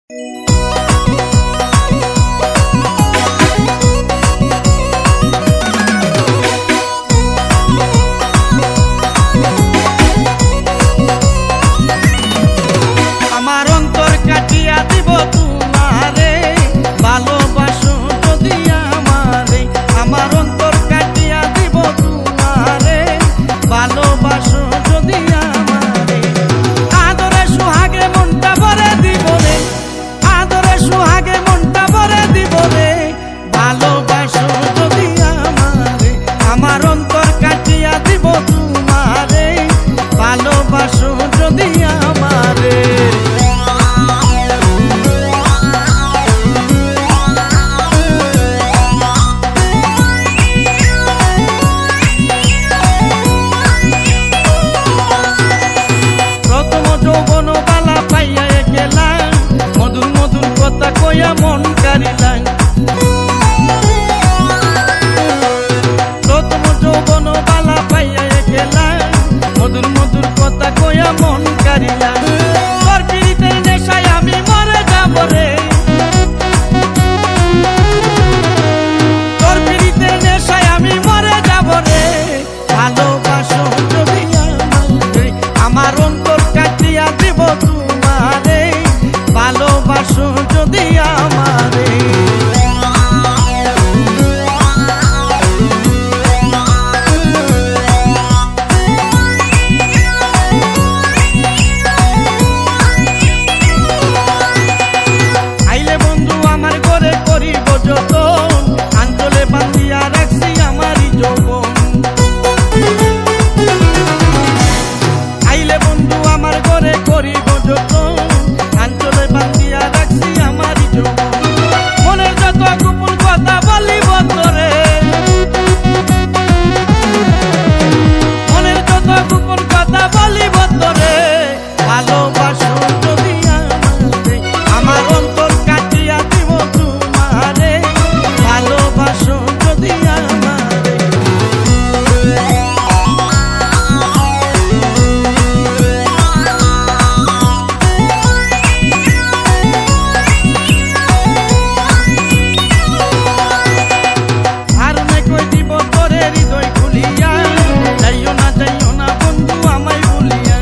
আমার অন্তর কাটিয়া দিব তোমারে, ভালোবাসো যদি আমারে। আমার অন্তর কাটিয়া দিব তোমারে, ভালোবাসো যদি আমারে। আদরে সুহাগে মনটা ভরে দিব রে, আদরে সুহাগে মনটা ভরে দিব রে, ভালোবাসো যদি আমারে। আমার অন্তর কাটিয়া দিব তোমারে, ভালোবাসো যদি আমারে। প্রথম যৌবন বালা পাইয়া গেলাম, মধুর মধুর কথা কইয়া মন কারিলাম। প্রথম যৌবন বালা পাইয়া গেলাম, মধুর মধুর কথা কইয়া মন কারিলাম। তোর পিড়িতের নেশায় আমি মরে যাব রে, তোর পিড়িতের নেশায় আমি মরে যাব রে, ভালোবাসো যদি আমারে। আমার অন্তর কাটিয়া দিব তোমারে, ভালোবাসো যদি আমারে। আইলে বন্ধু আমার ঘরে করিব যতন, আঞ্চলে বান্ধিয়া রাখছি আমারই যৌবন। আইলে বন্ধু আমার ঘরে করিব যতন, আঞ্চলে বান্ধিয়া রাখছি আমারই যৌবন। মনের যত গোপন কথা বলিব তোরে, মনের যত গোপন কথা বলিব তোরে, ভালোবাসো যদি আমারে। আমার অন্তর কাটিয়া দিব তোমারে, ভালোবাসো যদি আমারে। আর নাই কই দিব তোরে হৃদয় খুলিয়া, যাইও না বন্ধু আমায় ভুলিয়া।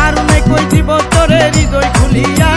আর নাই কই দিব তোরে হৃদয় খুলিয়া,